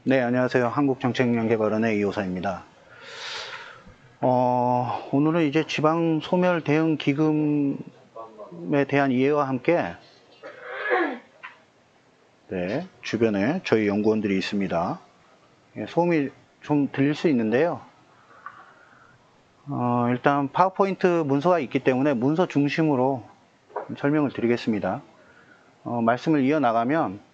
네, 안녕하세요. 한국정책영양개발원의 이호사입니다. 오늘은 이제 지방소멸 대응 기금에 대한 이해와 함께 주변에 저희 연구원들이 있습니다. 소음이 좀 들릴 수 있는데요. 일단 파워포인트 문서가 있기 때문에 문서 중심으로 설명을 드리겠습니다. 말씀을 이어나가면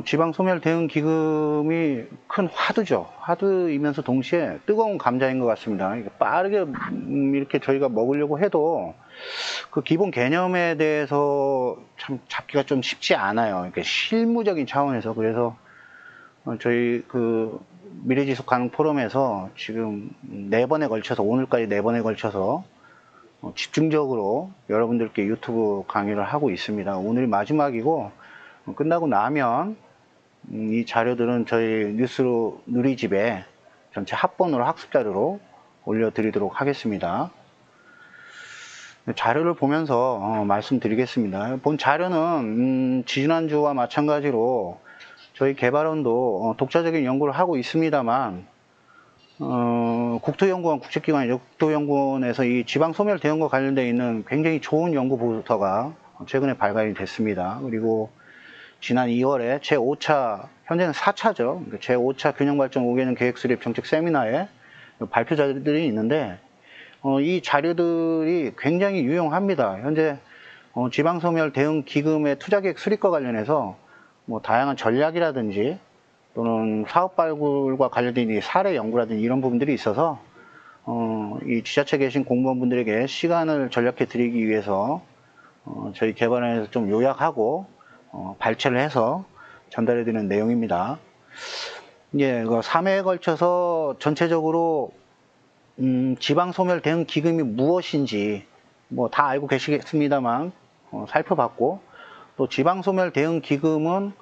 지방소멸대응기금이 큰 화두죠. 화두이면서 동시에 뜨거운 감자인 것 같습니다. 빠르게 이렇게 저희가 먹으려고 해도 그 기본 개념에 대해서 참 잡기가 좀 쉽지 않아요. 그러니까 실무적인 차원에서. 그래서 저희 그 미래지속 가능 포럼에서 지금 4번에 걸쳐서, 오늘까지 4번에 걸쳐서 집중적으로 여러분들께 유튜브 강의를 하고 있습니다. 오늘이 마지막이고, 끝나고 나면 이 자료들은 저희 뉴스로 누리집에 전체 합본으로 학습자료로 올려드리도록 하겠습니다. 자료를 보면서 말씀드리겠습니다. 본 자료는 지난주와 마찬가지로 저희 개발원도 독자적인 연구를 하고 있습니다만 국토연구원 국책기관이죠. 국토연구원에서 이 지방소멸 대응과 관련되어 있는 굉장히 좋은 연구 보고서가 최근에 발간이 됐습니다. 그리고 지난 2월에 제5차, 현재는 4차죠. 제5차 균형발전 5개년 계획수립 정책 세미나에 발표 자료들이 있는데 이 자료들이 굉장히 유용합니다. 현재 지방소멸 대응 기금의 투자계획 수립과 관련해서 뭐 다양한 전략이라든지 또는 사업 발굴과 관련된 사례 연구라든지 이런 부분들이 있어서 이 지자체 계신 공무원분들에게 시간을 절약해 드리기 위해서 저희 개발원에서 좀 요약하고 발췌를 해서 전달해 드리는 내용입니다. 예, 3회에 걸쳐서 전체적으로 지방소멸 대응 기금이 무엇인지 뭐 다 알고 계시겠습니다만 살펴봤고, 또 지방소멸 대응 기금은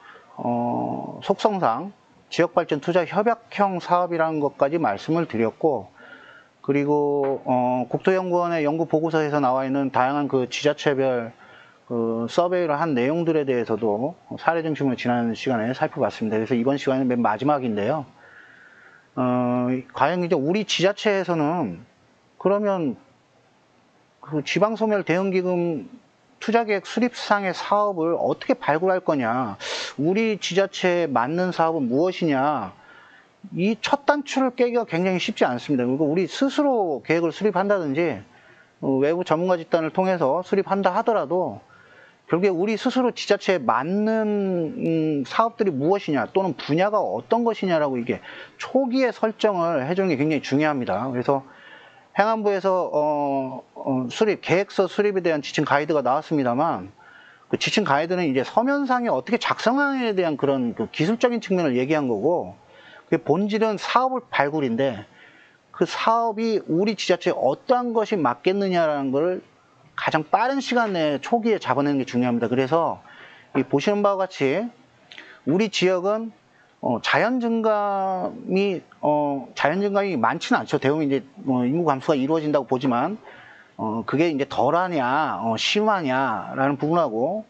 속성상 지역발전 투자 협약형 사업이라는 것까지 말씀을 드렸고, 그리고 국토연구원의 연구 보고서에서 나와 있는 다양한 그 지자체별 그 서베이를 한 내용들에 대해서도 사례 중심으로 지난 시간에 살펴봤습니다. 그래서 이번 시간은 맨 마지막인데요. 과연 이제 우리 지자체에서는 그러면 그 지방소멸 대응기금 투자계획 수립상의 사업을 어떻게 발굴할 거냐, 우리 지자체에 맞는 사업은 무엇이냐, 이 첫 단추를 깨기가 굉장히 쉽지 않습니다. 그리고 우리 스스로 계획을 수립한다든지 외부 전문가 집단을 통해서 수립한다 하더라도 결국에 우리 스스로 지자체에 맞는 사업들이 무엇이냐 또는 분야가 어떤 것이냐라고 이게 초기에 설정을 해주는 게 굉장히 중요합니다. 그래서 행안부에서 수립, 계획서 수립에 대한 지침 가이드가 나왔습니다만 그 지침 가이드는 이제 서면상에 어떻게 작성하느냐에 대한 그런 그 기술적인 측면을 얘기한 거고, 그 본질은 사업을 발굴인데 그 사업이 우리 지자체에 어떠한 것이 맞겠느냐라는 걸 가장 빠른 시간 내에 초기에 잡아내는 게 중요합니다. 그래서 보시는 바와 같이 우리 지역은 자연 증감이 많지는 않죠. 대부분 이제 인구 감소가 이루어진다고 보지만 그게 이제 덜하냐 심하냐라는 부분하고,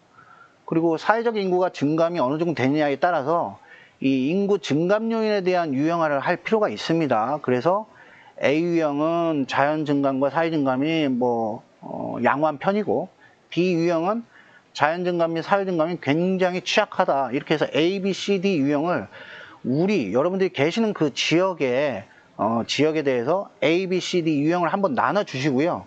그리고 사회적 인구가 증감이 어느 정도 되느냐에 따라서 이 인구 증감 요인에 대한 유형화를 할 필요가 있습니다. 그래서 A 유형은 자연 증감과 사회 증감이 양호한 편이고, B 유형은 자연 증감 및 사회 증감이 굉장히 취약하다. 이렇게 해서 A, B, C, D 유형을 우리 여러분들이 계시는 그 지역에 대해서 A, B, C, D 유형을 한번 나눠 주시고요.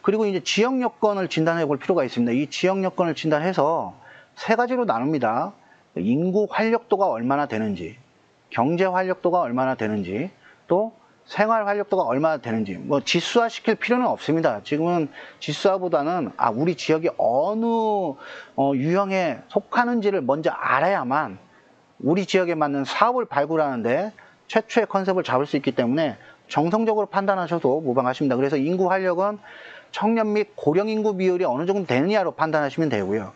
그리고 이제 지역 여건을 진단해 볼 필요가 있습니다. 이 지역 여건을 진단해서 3가지로 나눕니다. 인구 활력도가 얼마나 되는지, 경제 활력도가 얼마나 되는지, 또 생활 활력도가 얼마나 되는지, 지수화 시킬 필요는 없습니다. 지금은 지수화보다는 우리 지역이 어느 유형에 속하는지를 먼저 알아야만 우리 지역에 맞는 사업을 발굴하는데 최초의 컨셉을 잡을 수 있기 때문에 정성적으로 판단하셔도 무방하십니다. 그래서 인구 활력은 청년 및 고령 인구 비율이 어느 정도 되느냐로 판단하시면 되고요.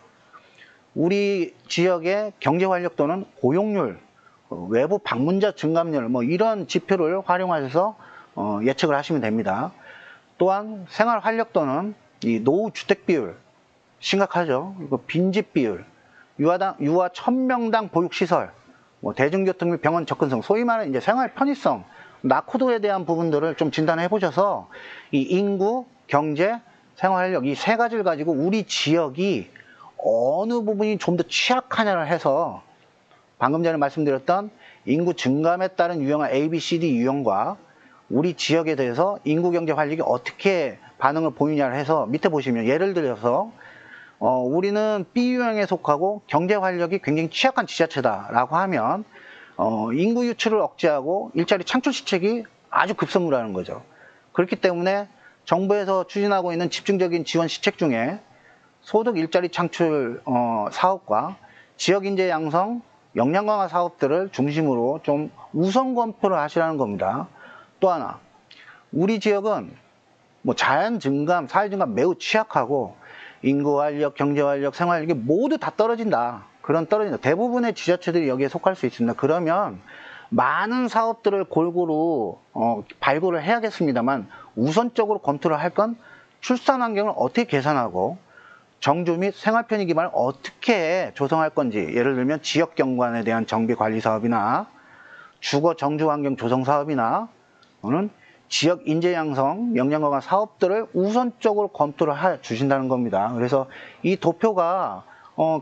우리 지역의 경제 활력도는 고용률, 외부 방문자 증감률 이런 지표를 활용하셔서 예측을 하시면 됩니다. 또한 생활 활력도는 이 노후 주택 비율 심각하죠. 그리고 빈집 비율, 유아 1000명당 보육시설 뭐 대중교통 및 병원 접근성, 소위 말하는 이제 생활 편의성, 낙후도에 대한 부분들을 좀 진단해 보셔서 이 인구, 경제, 생활력 이 세 가지를 가지고 우리 지역이 어느 부분이 좀 더 취약하냐를 해서 방금 전에 말씀드렸던 인구 증감에 따른 유형화 ABCD 유형과 우리 지역에 대해서 인구, 경제, 활력이 어떻게 반응을 보이냐를 해서 밑에 보시면 예를 들어서 우리는 B유형에 속하고 경제 활력이 굉장히 취약한 지자체다라고 하면 인구 유출을 억제하고 일자리 창출 시책이 아주 급선무라는 거죠. 그렇기 때문에 정부에서 추진하고 있는 집중적인 지원 시책 중에 소득 일자리 창출 사업과 지역 인재 양성, 역량 강화 사업들을 중심으로 좀 우선 검토를 하시라는 겁니다. 또 하나, 우리 지역은 뭐 자연 증감, 사회 증감 매우 취약하고 인구 활력, 경제 활력, 생활력이 모두 다 떨어진다. 그런 떨어진다. 대부분의 지자체들이 여기에 속할 수 있습니다. 그러면 많은 사업들을 골고루 발굴을 해야겠습니다만 우선적으로 검토를 할 건 출산 환경을 어떻게 개선하고 정주 및 생활 편의 기반을 어떻게 조성할 건지, 예를 들면 지역 경관에 대한 정비 관리 사업이나 주거 정주 환경 조성 사업이나 또는 지역 인재 양성, 역량 강화 사업들을 우선적으로 검토를 해 주신다는 겁니다. 그래서 이 도표가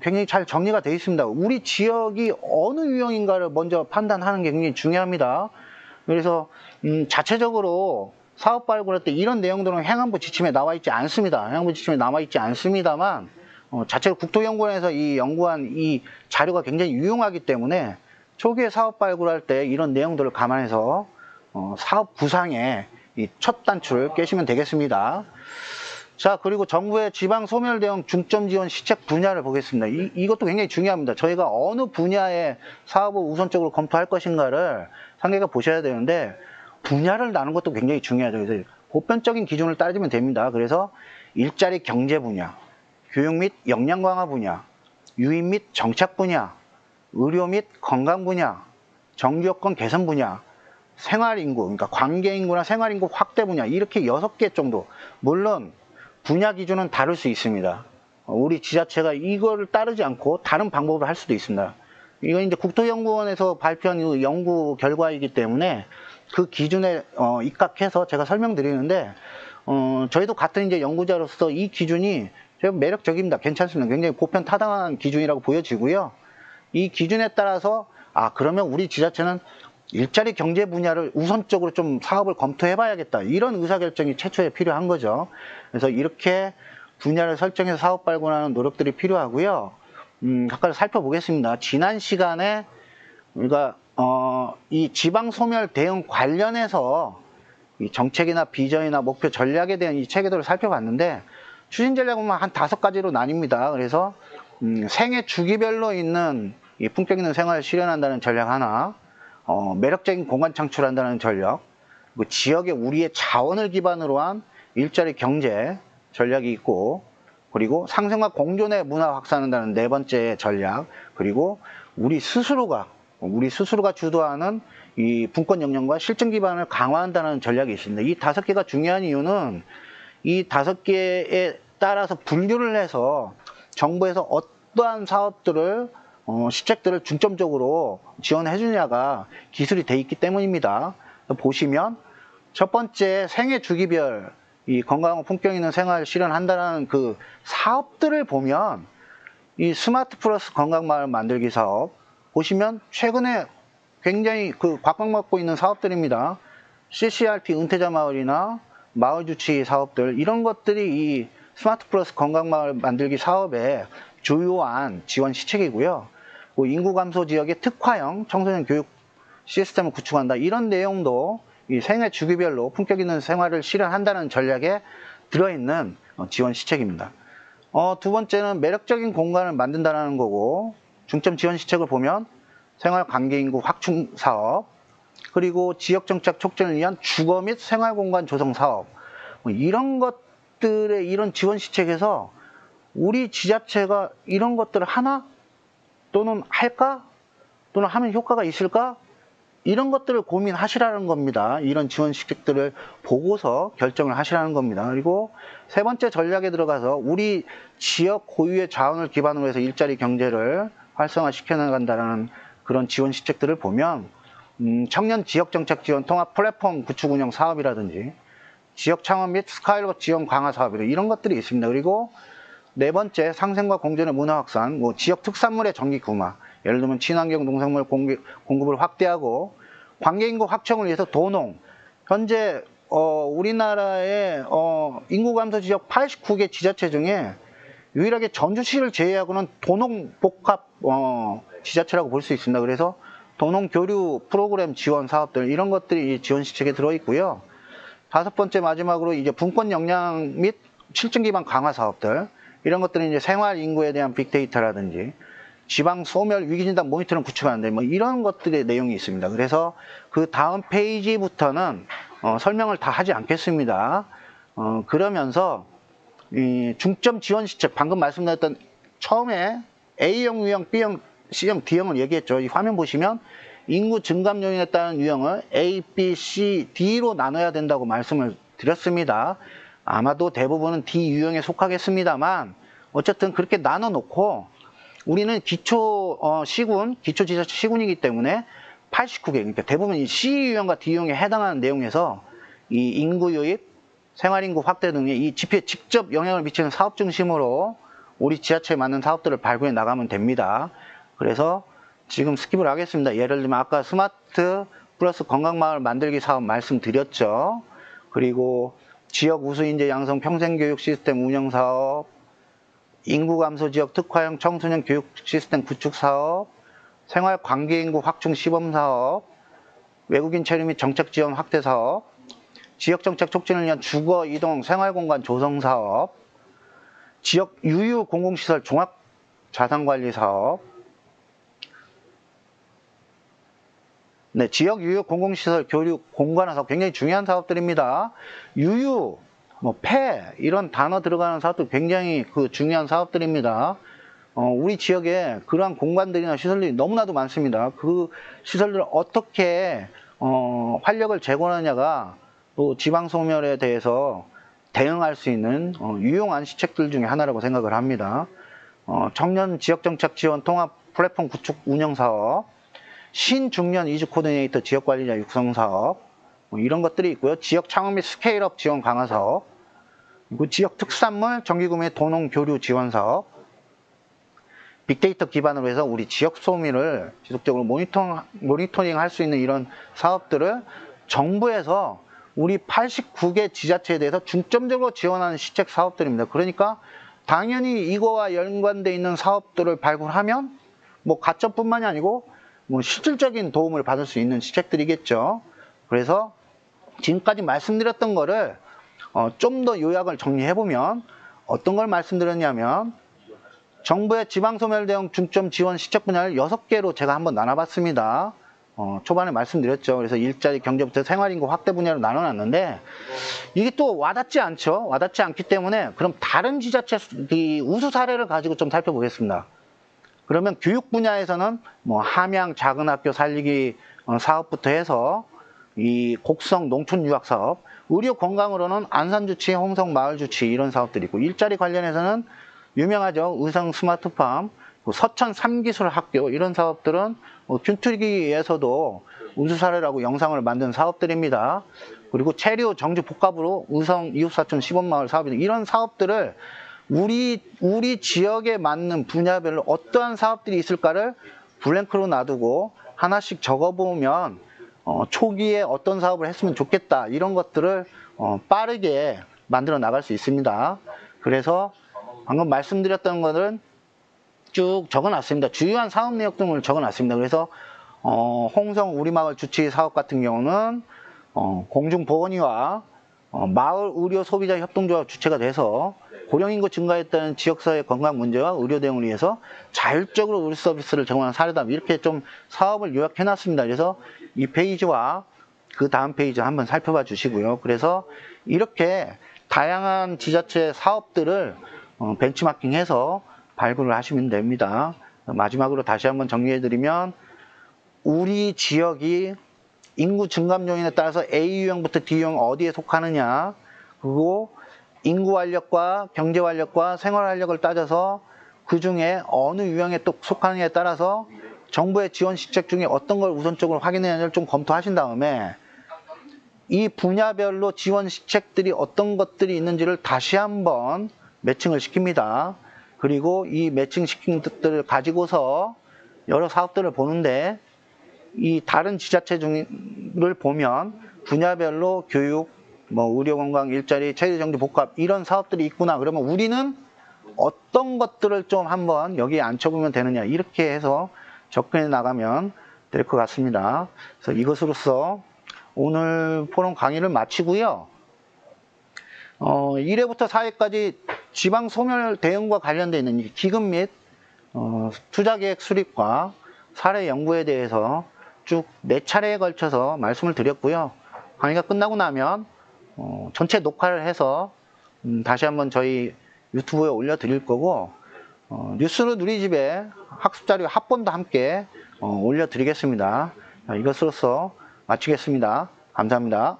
굉장히 잘 정리가 되어 있습니다. 우리 지역이 어느 유형인가를 먼저 판단하는 게 굉장히 중요합니다. 그래서 자체적으로 사업 발굴할 때 이런 내용들은 행안부 지침에 나와 있지 않습니다. 행안부 지침에 나와 있지 않습니다만 자체로 국토연구원에서 이 연구한 이 자료가 굉장히 유용하기 때문에 초기에 사업 발굴할 때 이런 내용들을 감안해서 사업 구상에 이 첫 단추를 깨시면 되겠습니다. 자, 그리고 정부의 지방 소멸 대응 중점 지원 시책 분야를 보겠습니다. 이것도 굉장히 중요합니다. 저희가 어느 분야의 사업을 우선적으로 검토할 것인가를 상계가 보셔야 되는데 분야를 나눈 것도 굉장히 중요하죠. 그래서 보편적인 기준을 따지면 됩니다. 그래서 일자리 경제 분야, 교육 및 역량 강화 분야, 유인 및 정착 분야, 의료 및 건강 분야, 정규 여건 개선 분야, 생활인구, 그러니까 관계인구나 생활인구 확대 분야, 이렇게 6개 정도. 물론 분야 기준은 다를 수 있습니다. 우리 지자체가 이거를 따르지 않고 다른 방법을 할 수도 있습니다. 이건 이제 국토연구원에서 발표한 연구 결과이기 때문에 그 기준에 입각해서 제가 설명드리는데 저희도 같은 이제 연구자로서 이 기준이 매력적입니다. 괜찮습니다. 굉장히 보편 타당한 기준이라고 보여지고요. 이 기준에 따라서 그러면 우리 지자체는 일자리 경제 분야를 우선적으로 좀 사업을 검토해 봐야겠다. 이런 의사결정이 최초에 필요한 거죠. 그래서 이렇게 분야를 설정해서 사업 발굴하는 노력들이 필요하고요. 각각 살펴보겠습니다. 지난 시간에 우리가 이 지방 소멸 대응 관련해서 이 정책이나 비전이나 목표 전략에 대한 이 체계도를 살펴봤는데 추진 전략 보면 한 5가지로 나뉩니다. 그래서 생애 주기별로 있는 이 품격 있는 생활을 실현한다는 전략 하나, 매력적인 공간 창출한다는 전략, 그리고 지역의 우리의 자원을 기반으로 한 일자리 경제 전략이 있고, 그리고 상생과 공존의 문화 확산한다는 4번째 전략, 그리고 우리 스스로가 주도하는 이 분권 역량과 실증 기반을 강화한다는 전략이 있습니다. 이 5개가 중요한 이유는 이 5개에 따라서 분류를 해서 정부에서 어떠한 사업들을 시책들을 중점적으로 지원해 주냐가 기술이 돼 있기 때문입니다. 보시면 첫 번째 생애 주기별 이 건강하고 품격 있는 생활을 실현한다는 그 사업들을 보면 이 스마트 플러스 건강마을 만들기 사업 보시면 최근에 굉장히 각광받고 있는 사업들입니다. CCRP 은퇴자 마을이나 마을 주치 사업들, 이런 것들이 이 스마트 플러스 건강마을 만들기 사업의 주요한 지원 시책이고요. 인구 감소 지역의 특화형 청소년 교육 시스템을 구축한다. 이런 내용도 이 생애 주기별로 품격 있는 생활을 실현한다는 전략에 들어있는 지원 시책입니다. 두 번째는 매력적인 공간을 만든다는 거고, 중점 지원 시책을 보면 생활 관계 인구 확충 사업, 그리고 지역 정착 촉진을 위한 주거 및 생활 공간 조성 사업, 이런 것들의 이런 지원 시책에서 우리 지자체가 이런 것들을 하나? 또는 할까? 또는 하면 효과가 있을까? 이런 것들을 고민하시라는 겁니다. 이런 지원 시책들을 보고서 결정을 하시라는 겁니다. 그리고 세 번째 전략에 들어가서 우리 지역 고유의 자원을 기반으로 해서 일자리 경제를 활성화시켜 나간다는 그런 지원 시책들을 보면 청년 지역정책 지원 통합 플랫폼 구축 운영 사업이라든지 지역 창업 및 스카일업 지원 강화 사업 이런 것들이 있습니다. 그리고 네 번째, 상생과 공존의 문화 확산, 지역 특산물의 정기 구마, 예를 들면 친환경 농산물 공급을 확대하고 관계인구 확충을 위해서 도농, 현재 우리나라의 인구 감소 지역 89개 지자체 중에 유일하게 전주시를 제외하고는 도농 복합 지자체라고 볼 수 있습니다. 그래서 도농 교류 프로그램 지원 사업들 이런 것들이 지원 시책에 들어 있고요. 다섯 번째 마지막으로 이제 분권 역량 및 실증 기반 강화 사업들 이런 것들은 이제 생활 인구에 대한 빅데이터라든지 지방 소멸 위기 진단 모니터링 구축하는데 이런 것들의 내용이 있습니다. 그래서 그 다음 페이지부터는 설명을 다 하지 않겠습니다. 그러면서 이 중점 지원 시책 방금 말씀드렸던 처음에 A형, U형, B형, C형, D형을 얘기했죠. 이 화면 보시면 인구 증감 요인에 따른 유형을 A, B, C, D로 나눠야 된다고 말씀을 드렸습니다. 아마도 대부분은 D 유형에 속하겠습니다만 어쨌든 그렇게 나눠 놓고 우리는 기초 시군, 기초 지자체 시군이기 때문에 89개, 그러니까 대부분 이 C 유형과 D 유형에 해당하는 내용에서 이 인구 유입, 생활인구 확대 등의 이 지표에 직접 영향을 미치는 사업 중심으로 우리 지자체에 맞는 사업들을 발굴해 나가면 됩니다. 그래서 지금 스킵을 하겠습니다. 예를 들면 아까 스마트 플러스 건강마을 만들기 사업 말씀드렸죠. 그리고 지역 우수인재 양성 평생교육 시스템 운영 사업, 인구 감소 지역 특화형 청소년 교육 시스템 구축 사업, 생활 관계인구 확충 시범 사업, 외국인 체류 및 정책 지원 확대 사업, 지역 정책 촉진을 위한 주거 이동 생활 공간 조성 사업, 지역 유유 공공시설 종합 자산관리 사업, 네, 지역 유유 공공시설 교육 공간화 사업 굉장히 중요한 사업들입니다. 유유, 폐 이런 단어 들어가는 사업도 굉장히 중요한 사업들입니다. 우리 지역에 그러한 공간들이나 시설들이 너무나도 많습니다. 그 시설들을 어떻게 활력을 제공하느냐가 또 지방 소멸에 대해서 대응할 수 있는 유용한 시책들 중에 하나라고 생각을 합니다. 청년 지역정책 지원 통합 플랫폼 구축 운영 사업, 신중년 이주 코디네이터 지역관리자 육성 사업 이런 것들이 있고요. 지역 창업 및 스케일업 지원 강화 사업, 그리고 지역 특산물 정기구매 도농 교류 지원 사업, 빅데이터 기반으로 해서 우리 지역 소비를 지속적으로 모니터링 할 수 있는 이런 사업들을 정부에서 우리 89개 지자체에 대해서 중점적으로 지원하는 시책 사업들입니다. 그러니까 당연히 이거와 연관되어 있는 사업들을 발굴하면 가점뿐만이 아니고 실질적인 도움을 받을 수 있는 시책들이겠죠. 그래서 지금까지 말씀드렸던 거를 좀 더 요약을 정리해보면 어떤 걸 말씀드렸냐면 정부의 지방소멸 대응 중점 지원 시책 분야를 6개로 제가 한번 나눠봤습니다. 초반에 말씀드렸죠. 그래서 일자리 경제부터 생활인구 확대 분야로 나눠놨는데 이게 또 와닿지 않죠. 와닿지 않기 때문에 그럼 다른 지자체 우수 사례를 가지고 좀 살펴보겠습니다. 그러면 교육 분야에서는 함양 작은 학교 살리기 사업부터 해서 이 곡성 농촌 유학 사업, 의료 건강으로는 안산주치, 홍성 마을주치 이런 사업들이 있고 일자리 관련해서는 유명하죠. 의성 스마트팜, 서천 3기술 학교 이런 사업들은 균투기에서도 우수 사례라고 영상을 만든 사업들입니다. 그리고 체류 정주 복합으로 의성 이웃사촌 시범마을 사업 이런 사업들을 우리 지역에 맞는 분야별로 어떠한 사업들이 있을까를 블랭크로 놔두고 하나씩 적어보면 초기에 어떤 사업을 했으면 좋겠다 이런 것들을 빠르게 만들어 나갈 수 있습니다. 그래서 방금 말씀드렸던 것은 쭉 적어놨습니다. 주요한 사업 내역 등을 적어놨습니다. 그래서 홍성 우리마을 주치 사업 같은 경우는 공중보건위와 마을 의료 소비자 협동조합 주체가 돼서 고령인구 증가에 따른 지역사회 건강 문제와 의료 대응을 위해서 자율적으로 의료 서비스를 제공하는 사례다. 이렇게 좀 사업을 요약해놨습니다. 그래서 이 페이지와 그 다음 페이지 한번 살펴봐 주시고요. 그래서 이렇게 다양한 지자체 사업들을 벤치마킹해서 발굴을 하시면 됩니다. 마지막으로 다시 한번 정리해드리면 우리 지역이 인구 증감 요인에 따라서 A 유형부터 D 유형 어디에 속하느냐, 그리고 인구 활력과 경제 활력과 생활 활력을 따져서 그 중에 어느 유형에 또 속하느냐에 따라서 정부의 지원 시책 중에 어떤 걸 우선적으로 확인해야 하는지를 좀 검토하신 다음에 이 분야별로 지원 시책들이 어떤 것들이 있는지를 다시 한번 매칭을 시킵니다. 그리고 이 매칭 시킨 것들을 가지고서 여러 사업들을 보는데 이 다른 지자체를 보면 분야별로 교육, 의료, 건강, 일자리, 체류정지, 복합 이런 사업들이 있구나. 그러면 우리는 어떤 것들을 좀 한번 여기에 앉혀보면 되느냐 이렇게 해서 접근해 나가면 될 것 같습니다. 그래서 이것으로서 오늘 포럼 강의를 마치고요. 1회부터 4회까지 지방 소멸 대응과 관련되어 있는 기금 및 투자계획 수립과 사례 연구에 대해서 쭉 4차례에 걸쳐서 말씀을 드렸고요. 강의가 끝나고 나면 전체 녹화를 해서 다시 한번 저희 유튜브에 올려드릴 거고 뉴스로 누리집에 학습자료 합본도 함께 올려드리겠습니다. 이것으로서 마치겠습니다. 감사합니다.